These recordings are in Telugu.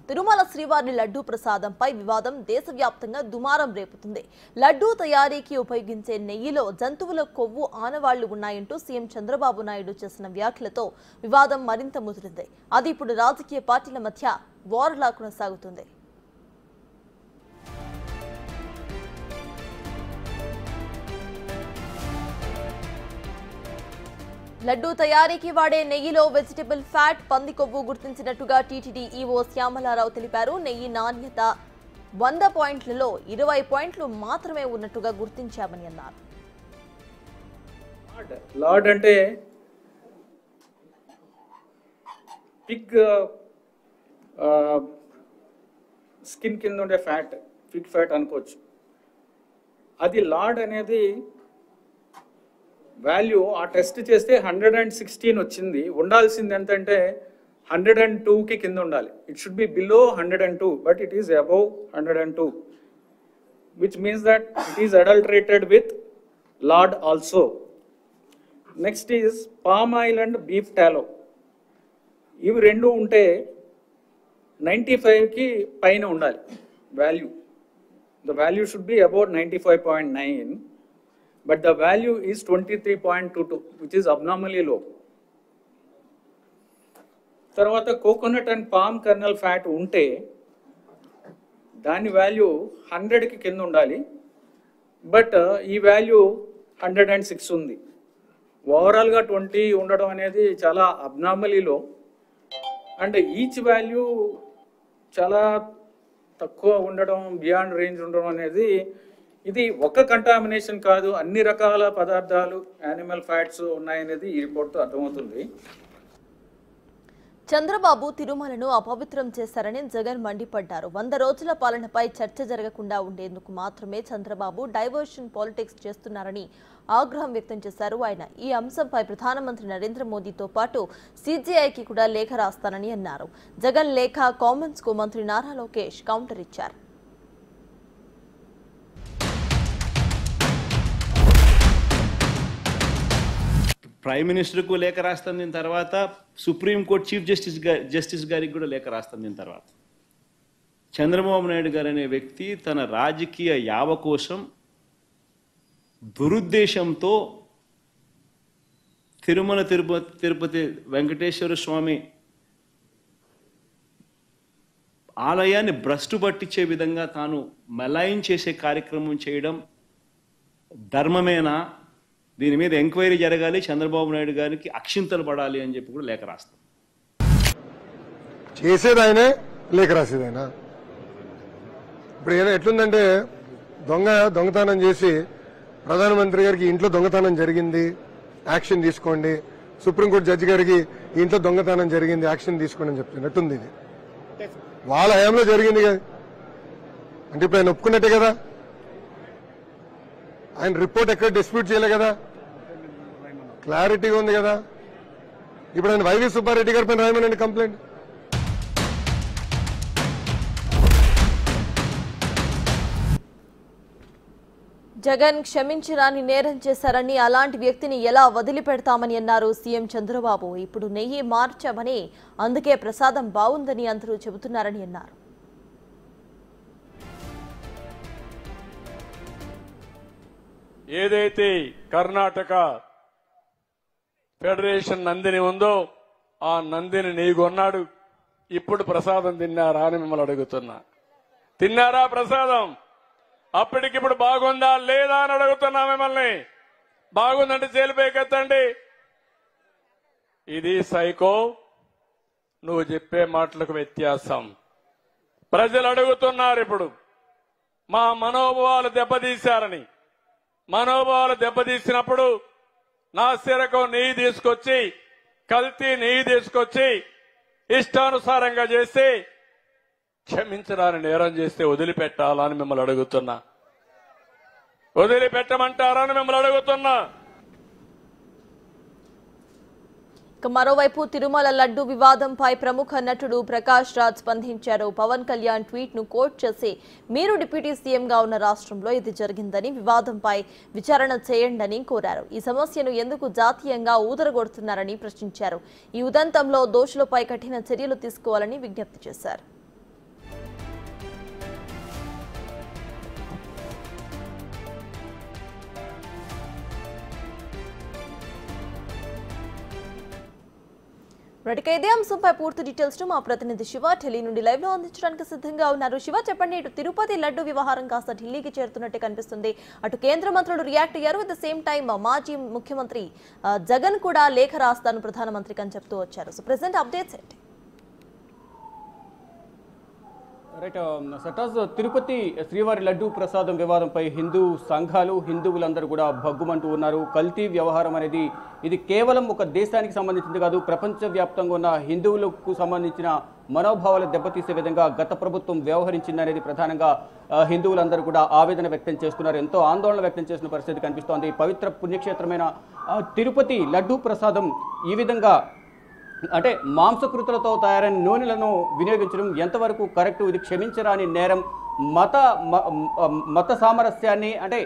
తిరుమల శ్రీవారి లడ్డూ ప్రసాదంపై వివాదం దేశవ్యాప్తంగా దుమారం రేపుతుంది. లడ్డూ తయారీకి ఉపయోగించే నెయ్యిలో జంతువుల కొవ్వు ఆనవాళ్లు ఉన్నాయంటూ సీఎం చంద్రబాబు నాయుడు చేసిన వ్యాఖ్యలతో వివాదం మరింత ముదిరింది. అది ఇప్పుడు రాజకీయ పార్టీల మధ్య వార్లా కొనసాగుతుంది. లడ్డూ తయారీకి వాడే నెయ్యిలో వెజిటబుల్ ఫ్యాట్, పంది కొవ్వు గుర్తించినట్టుగా టీటీడీ ఈవో శ్యామలారావు తెలిపారు. నెయ్యి నాణ్యత 100 పాయింట్లలో 20 పాయింట్లు మాత్రమే ఉన్నట్టుగా గుర్తించామని అన్నారు. లార్డ్ అంటే పిగ్ స్కిన్ కింద ఉండే ఫ్యాట్, పిగ్ ఫ్యాట్ అనుకోవచ్చు. అది లార్డ్ అనేది వాల్యూ ఆ టెస్ట్ చేస్తే 116 వచ్చింది. ఉండాల్సింది ఎంతంటే 102కి కింద ఉండాలి. It should be below 102, but it is above 102, which means that it is adulterated with lord also. Next is palm oil and beef టాలో. ఇవి రెండు ఉంటే 95కి పైన ఉండాలి value. The value should be about 95.9, but the value is 23.22, which is abnormally low. తర్వాత coconut and palm colonel fat ఉంటే దాని వాల్యూ 100కి కింద ఉండాలి, బట్ ఈ వాల్యూ 106 ఉంది. ఓవరాల్గా 20 ఉండడం అనేది చాలా అబ్నార్మలీ లో. అండ్ ఈచ్ వాల్యూ చాలా తక్కువ ఉండడం, బియాండ్ రేంజ్ ఉండడం అనేది ఇది ఒక కంటామినేషన్ కాదు, అన్ని రకాల పదార్థాలు, యానిమల్ ఫ్యాట్స్ ఉన్నాయనేది ఈ రిపోర్ట్తో అర్థమవుతుంది. చంద్రబాబు తిరుమలను అపవిత్రం చేశారని జగన్ మండిపడ్డారు. 100 రోజుల పాలనపై చర్చ జరగకుండా ఉండేందుకు మాత్రమే చంద్రబాబు డైవర్షన్ పాలిటిక్స్ చేస్తున్నారని ఆగ్రహం వ్యక్తం చేశారు. ఆయన ఈ అంశంపై ప్రధానమంత్రి నరేంద్ర మోదీతో పాటు సీజీఐకి కూడా లేఖ రాస్తానని అన్నారు. జగన్ లేఖ కామెంట్స్ కు మంత్రి నారా లోకేష్ కౌంటర్ ఇచ్చారు. ప్రైమ్ మినిస్టర్కు లేఖ రాస్తాం, దీని తర్వాత సుప్రీంకోర్టు చీఫ్ జస్టిస్ గారికి కూడా లేఖ రాస్తాం. దీని తర్వాత చంద్రబాబు నాయుడు గారు అనే వ్యక్తి తన రాజకీయ యావ కోసం దురుద్దేశంతో తిరుమల తిరుపతి వెంకటేశ్వర స్వామి ఆలయాన్ని భ్రష్టు పట్టించే విధంగా తాను మలాయిన్ చేసే కార్యక్రమం చేయడం ధర్మమేనా? దీని మీద ఎంక్వైరీ జరగాలి, చంద్రబాబు నాయుడు గారికి అక్షింతలు పడాలి అని చెప్పి కూడా లేఖ రాస్తాం. చేసేదాయనే లేఖ రాసేదాయన. ఇప్పుడు ఎట్లుందంటే దొంగతనం చేసి ప్రధానమంత్రి గారికి ఇంట్లో దొంగతనం జరిగింది, యాక్షన్ తీసుకోండి, సుప్రీంకోర్టు జడ్జి గారికి ఇంట్లో దొంగతనం జరిగింది, యాక్షన్ తీసుకోండి అని చెప్తున్నట్టుంది. ఇది వాళ్ళ హయాంలో జరిగింది కదా, అంటే ఇప్పుడు ఆయన ఒప్పుకున్నట్టే కదా. ఆయన రిపోర్ట్ ఎక్కడ డిస్ప్యూట్ చేయలే కదా, క్లారిటీగా ఉంది కదా. ఇప్పుడు ఆయన వైవి సుబ్బారెడ్డి గారి పైన రాయమనండి కంప్లైంట్. జగన్ క్షమించరాని నేరం చేశారని, అలాంటి వ్యక్తిని ఎలా వదిలిపెడతామని అన్నారు సీఎం చంద్రబాబు. ఇప్పుడు నెయ్యి మార్చామని, అందుకే ప్రసాదం బాగుందని అందరూ చెబుతున్నారని అన్నారు. ఏదైతే కర్ణాటక ఫెడరేషన్ నందిని ఉందో ఆ నందిని నెయ్యి కొన్నాడు. ఇప్పుడు ప్రసాదం తిన్నారా అని మిమ్మల్ని అడుగుతున్నా. తిన్నారా ప్రసాదం? అప్పటికిప్పుడు బాగుందా లేదా అని అడుగుతున్నా మిమ్మల్ని. బాగుందంటే చేలిపైకెత్తండి. ఇది సైకో, నువ్వు చెప్పే మాటలకు వ్యత్యాసం. ప్రజలు అడుగుతున్నారు ఇప్పుడు మా మనోభావాలు దెబ్బతీశారని. మనోభావాలు దెబ్బతీసినప్పుడు నాసిరకం నెయ్యి తీసుకొచ్చి, కల్తీ నెయ్యి తీసుకొచ్చి ఇష్టానుసారంగా చేసి క్షమించరాని నేరం చేస్తే వదిలిపెట్టాలని మిమ్మల్ని అడుగుతున్నా. వదిలిపెట్టమంటారని మిమ్మల్ని అడుగుతున్నా. మరోవైపు తిరుమల లడ్డు వివాదంపై ప్రముఖ నటుడు ప్రకాష్ రాజ్ స్పందించారు. పవన్ కళ్యాణ్ ట్వీట్ ను కోట్ చేసి, మీరు డిప్యూటీ సీఎంగా ఉన్న రాష్ట్రంలో ఇది జరిగిందని, వివాదంపై విచారణ చేయండి కోరారు. ఈ సమస్యను ఎందుకు జాతీయంగా ఊదరగొడుతున్నారని ప్రశ్నించారు. ఈ ఉదంతంలో దోషులపై కఠిన చర్యలు తీసుకోవాలని విజ్ఞప్తి చేశారు. ఇప్పటికే ఇదే అంశంపై పూర్తి డీటెయిల్స్ మా ప్రతినిధి శివ ఢిల్లీ నుండి లైవ్ లో అందించడానికి సిద్ధంగా ఉన్నారు. శివ, చెప్పండి, ఇటు తిరుపతి లడ్డు వ్యవహారం కాస్త ఢిల్లీకి చేరుతున్నట్టు కనిపిస్తుంది. అటు కేంద్ర మంత్రులు రియాక్ట్ అయ్యారు. అట్ ద సేమ్ టైం మాజీ ముఖ్యమంత్రి జగన్ కూడా లేఖ రాస్తాను ప్రధానమంత్రికి అని చెప్తూ వచ్చారు. సో ప్రెసెంట్ అప్డేట్స్ ఏంటి? రైట్ సటాజ్, తిరుపతి శ్రీవారి లడ్డూ ప్రసాదం వివాదంపై హిందూ సంఘాలు హిందువులందరూ కూడా భగ్గుమంటూ ఉన్నారు. కల్తీ వ్యవహారం అనేది ఇది కేవలం ఒక దేశానికి సంబంధించింది కాదు, ప్రపంచవ్యాప్తంగా ఉన్న హిందువులకు సంబంధించిన మనోభావాలు దెబ్బతీసే విధంగా గత ప్రభుత్వం వ్యవహరించిందనేది ప్రధానంగా హిందువులందరూ కూడా ఆవేదన వ్యక్తం చేస్తున్నారు. ఎంతో ఆందోళన వ్యక్తం చేసిన పరిస్థితి కనిపిస్తోంది. పవిత్ర పుణ్యక్షేత్రమైన తిరుపతి లడ్డూ ప్రసాదం ఈ విధంగా అంటే మాంసకృతులతో తయారైన నూనెలను వినియోగించడం ఎంతవరకు కరెక్ట్? ఇది క్షమించరాని నేరం. మత సామరస్యాన్ని అంటే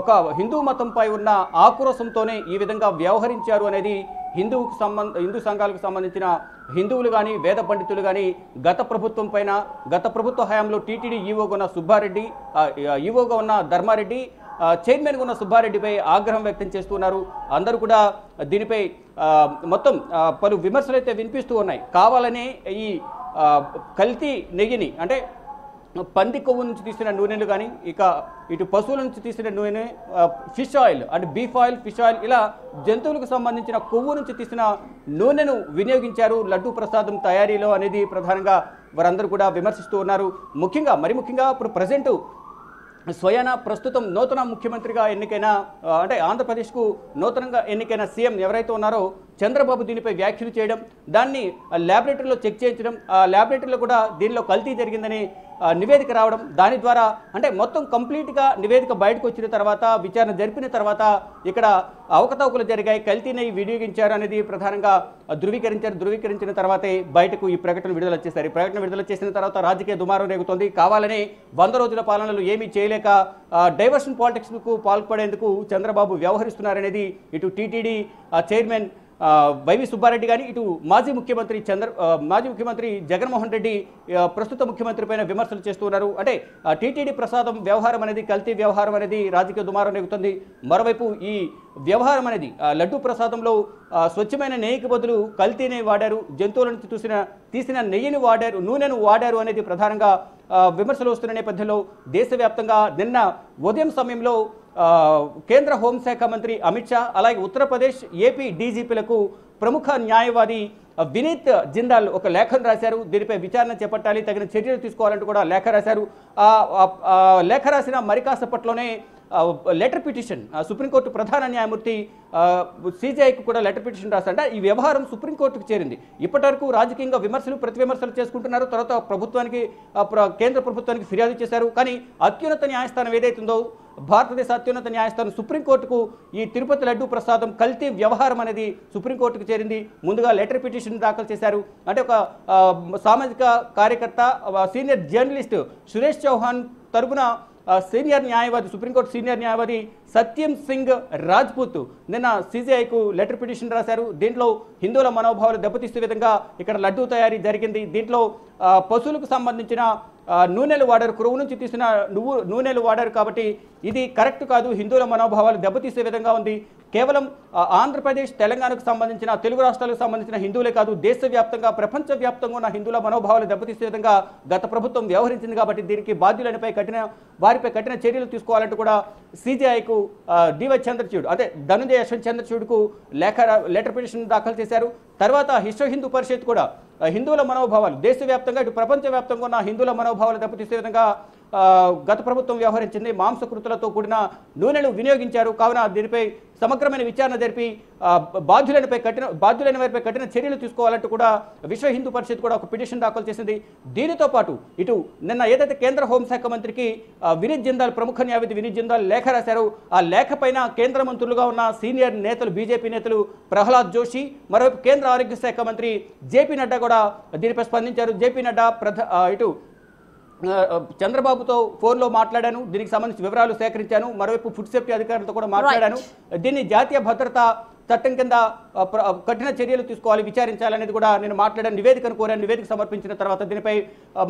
ఒక హిందూ మతంపై ఉన్న ఆక్రోశంతోనే ఈ విధంగా వ్యవహరించారు అనేది హిందూ సంఘాలకు సంబంధించిన హిందువులు కానీ వేద పండితులు కానీ గత ప్రభుత్వం పైన గత ప్రభుత్వ హయాంలో టీటీడీ ఈవోగా ఉన్న సుబ్బారెడ్డి, ఈవోగా ఉన్న ధర్మారెడ్డి, చైర్మన్గా ఉన్న సుబ్బారెడ్డిపై ఆగ్రహం వ్యక్తం చేస్తున్నారు. అందరూ కూడా దీనిపై మొత్తం పలు విమర్శలు అయితే వినిపిస్తూ ఉన్నాయి. కావాలనే ఈ కల్తీ నెయ్యిని అంటే పంది కొవ్వు నుంచి తీసిన నూనెలు కానీ ఇక ఇటు పశువుల నుంచి తీసిన నూనె, ఫిష్ ఆయిల్ అంటే బీఫ్ ఆయిల్, ఫిష్ ఆయిల్ ఇలా జంతువులకు సంబంధించిన కొవ్వు నుంచి తీసిన నూనెను వినియోగించారు లడ్డూ ప్రసాదం తయారీలో అనేది ప్రధానంగా వారందరూ కూడా విమర్శిస్తూ ఉన్నారు. ముఖ్యంగా ఇప్పుడు ప్రజెంట్ స్వయాన ప్రస్తుతం నూతన ముఖ్యమంత్రిగా ఎన్నికైన అంటే ఆంధ్రప్రదేశ్కు నూతనంగా ఎన్నికైన సీఎం ఎవరైతే ఉన్నారో చంద్రబాబు దీనిపై వ్యాఖ్యలు చేయడం, దాన్ని ల్యాబొరేటరీలో చెక్ చేయించడం, ఆ ల్యాబొరేటరీలో కూడా దీనిలో కల్తీ జరిగిందని నివేదిక రావడం, దాని ద్వారా అంటే మొత్తం కంప్లీట్గా నివేదిక బయటకు వచ్చిన తర్వాత విచారణ జరిపిన తర్వాత ఇక్కడ అవకతవకలు జరిగాయి, కల్తీ నెయ్యి వినియోగించారు అనేది ప్రధానంగా ధృవీకరించిన తర్వాతే బయటకు ఈ ప్రకటన విడుదల చేశారు. ఈ ప్రకటన విడుదల చేసిన తర్వాత రాజకీయ దుమారం రేగుతోంది. కావాలని 100 రోజుల పాలనలో ఏమీ చేయలేక డైవర్షన్ పాలిటిక్స్కు పాల్పడేందుకు చంద్రబాబు వ్యవహరిస్తున్నారనేది ఇటు టీటీడీ చైర్మన్ వైవి సుబ్బారెడ్డి కానీ ఇటు మాజీ ముఖ్యమంత్రి జగన్మోహన్ రెడ్డి ప్రస్తుత ముఖ్యమంత్రి పైన విమర్శలు చేస్తున్నారు. అంటే టీటీడీ ప్రసాదం వ్యవహారం అనేది కల్తీ వ్యవహారం అనేది రాజకీయ దుమారం నెగుతుంది. మరోవైపు ఈ వ్యవహారం అనేది లడ్డూ ప్రసాదంలో స్వచ్ఛమైన నెయ్యికి బదులు కల్తీ నెయ్యి వాడారు, జంతువుల నుంచి తీసిన నెయ్యిని వాడారు, నూనెను వాడారు అనేది ప్రధానంగా విమర్శలు వస్తున్న నేపథ్యంలో దేశవ్యాప్తంగా నిన్న ఉదయం సమయంలో కేంద్ర హోంశాఖ మంత్రి అమిత్ షా అలాగే ఉత్తరప్రదేశ్ ఏపీ డీజీపీలకు ప్రముఖ న్యాయవాది వినీత్ జిందాల్ ఒక లేఖను రాశారు. దీనిపై విచారణ చేపట్టాలి, తగిన చర్యలు తీసుకోవాలంటూ కూడా లేఖ రాశారు. లేఖ రాసిన మరి కాసేపట్లోనే లెటర్ పిటిషన్ సుప్రీంకోర్టు ప్రధాన న్యాయమూర్తి సిజేఐకి కూడా లెటర్ పిటిషన్ రాశారంటే ఈ వ్యవహారం సుప్రీంకోర్టుకు చేరింది. ఇప్పటివరకు రాజకీయంగా ప్రతి విమర్శలు చేసుకుంటున్నారు. తర్వాత కేంద్ర ప్రభుత్వానికి ఫిర్యాదు చేశారు. కానీ అత్యున్నత న్యాయస్థానం ఏదైతుందో భారతదేశ అత్యున్నత న్యాయస్థానం సుప్రీంకోర్టుకు ఈ తిరుపతి లడ్డూ ప్రసాదం కల్తీ వ్యవహారం అనేది సుప్రీంకోర్టుకు చేరింది. ముందుగా లెటర్ పిటిషన్ దాఖలు చేశారు. అంటే ఒక సామాజిక కార్యకర్త సీనియర్ జర్నలిస్ట్ సురేష్ చౌహాన్ తరపున సీనియర్ న్యాయవాది సుప్రీంకోర్టు సీనియర్ న్యాయవాది సత్యం సింగ్ రాజ్పూత్ నిన్న సిజేఐకు లెటర్ పిటిషన్ రాశారు. దీంట్లో హిందువుల మనోభావాలు దెబ్బతీసే విధంగా ఇక్కడ లడ్డూ తయారీ జరిగింది. దీంట్లో పశువులకు సంబంధించిన నూనెలు వాడారు, క్రొవ్వు నుంచి తీసిన నూనెలు వాడారు. కాబట్టి ఇది కరెక్ట్ కాదు, హిందువుల మనోభావాలు దెబ్బతీసే విధంగా ఉంది. కేవలం ఆంధ్రప్రదేశ్ తెలంగాణకు సంబంధించిన తెలుగు రాష్ట్రాలకు సంబంధించిన హిందువులే కాదు, దేశవ్యాప్తంగా ప్రపంచవ్యాప్తంగా ఉన్న హిందువుల మనోభావాలు దెబ్బతీసే విధంగా గత ప్రభుత్వం వ్యవహరించింది. కాబట్టి దీనికి వారిపై కఠిన చర్యలు తీసుకోవాలంటూ కూడా సిజేఐకు డివై చంద్రచూడ్ అంటే ధనుంజయ యశ్వంత్ చంద్రచూడ్కు లెటర్ పిటిషన్ దాఖలు చేశారు. తర్వాత విశ్వ హిందూ పరిషత్ కూడా హిందువుల మనోభావాలు దేశవ్యాప్తంగా ఇటు ప్రపంచవ్యాప్తంగా ఉన్న హిందువుల మనోభావాలు దెబ్బతీసే విధంగా గత ప్రభుత్వం వ్యవహరించింది. మాంసకృతులతో కూడిన నూనెలు వినియోగించారు. కావున దీనిపై సమగ్రమైన విచారణ జరిపి బాధ్యులైన వారిపై కఠిన చర్యలు తీసుకోవాలంటూ కూడా విశ్వ హిందూ పరిషత్ కూడా ఒక పిటిషన్ దాఖలు చేసింది. దీనితో పాటు ఇటు నిన్న ఏదైతే కేంద్ర హోంశాఖ మంత్రికి వినీత్ జిందాల్ ప్రముఖ న్యాయవాది వినీత్ జిందాల్ లేఖ రాశారు. ఆ లేఖ పైన కేంద్ర మంత్రులుగా ఉన్న సీనియర్ నేతలు బీజేపీ నేతలు ప్రహ్లాద్ జోషి, మరోవైపు కేంద్ర ఆరోగ్య శాఖ మంత్రి జేపీ నడ్డా కూడా దీనిపై స్పందించారు. జేపీ నడ్డా ఇటు చంద్రబాబుతో ఫోన్లో మాట్లాడాను, దీనికి సంబంధించి వివరాలు సేకరించాను, మరోవైపు ఫుడ్ సేఫ్టీ అధికారులతో కూడా మాట్లాడాను, దీన్ని జాతీయ భద్రతా చట్టం కింద కఠిన చర్యలు తీసుకోవాలి, విచారించాలనేది కూడా నేను మాట్లాడాను, నివేదికను కోరాను. నివేదిక సమర్పించిన తర్వాత దీనిపై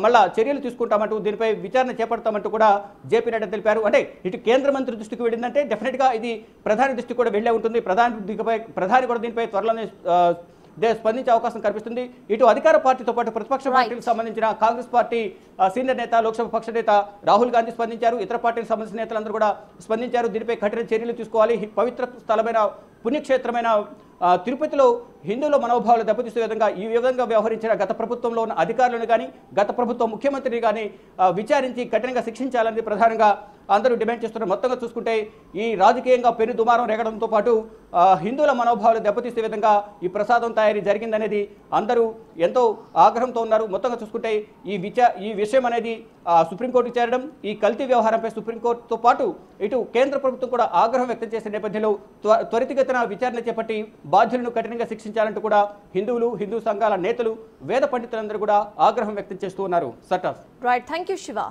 మళ్ళా చర్యలు తీసుకుంటామంటూ దీనిపై విచారణ చేపడతామంటూ కూడా జేపీ నడ్డా తెలిపారు. అంటే ఇటు కేంద్ర మంత్రి దృష్టికి వెళ్ళిందంటే డెఫినెట్గా ఇది ప్రధాని దృష్టికి కూడా వెళ్ళే ఉంటుంది. ప్రధాని కూడా దీనిపై త్వరలోనే స్పందించే అవకాశం కనిపిస్తుంది. ఇటు అధికార పార్టీతో పాటు ప్రతిపక్ష పార్టీలకు సంబంధించిన కాంగ్రెస్ పార్టీ సీనియర్ నేత లోక్సభ పక్ష నేత రాహుల్ గాంధీ స్పందించారు. ఇతర పార్టీలకు సంబంధించిన నేతలందరూ కూడా స్పందించారు. దీనిపై కఠిన చర్యలు తీసుకోవాలి. పవిత్ర స్థలమైన పుణ్యక్షేత్రమైన తిరుపతిలో హిందువుల మనోభావాలు దెబ్బతీసే విధంగా ఈ విధంగా వ్యవహరించిన గత ప్రభుత్వంలో ఉన్న అధికారులను కానీ గత ప్రభుత్వం ముఖ్యమంత్రిని కానీ విచారించి కఠినంగా శిక్షించాలని ప్రధానంగా అందరూ డిమాండ్ చేస్తున్నారు. మొత్తంగా చూసుకుంటే ఈ రాజకీయంగా పెను దుమారం రేగడంతో పాటు హిందువుల మనోభావాలు దెబ్బతీసే విధంగా ఈ ప్రసాదం తయారీ జరిగిందనేది అందరూ ఎంతో ఆగ్రహంతో ఉన్నారు. మొత్తంగా చూసుకుంటే ఈ విషయం అనేది సుప్రీంకోర్టుకు చేరడం, ఈ కల్తీ వ్యవహారంపై సుప్రీంకోర్టుతో పాటు ఇటు కేంద్ర ప్రభుత్వం కూడా ఆగ్రహం వ్యక్తం చేసే నేపథ్యంలో త్వరితగతిన విచారణ చేపట్టి బాధ్యులను కఠినంగా శిక్షించాలంటూ కూడా హిందువులు, హిందూ సంఘాల నేతలు, వేద పండితులందరూ కూడా ఆగ్రహం వ్యక్తం చేస్తూ ఉన్నారు. సటాఫ్ రైట్, థ్యాంక్ యూ శివ.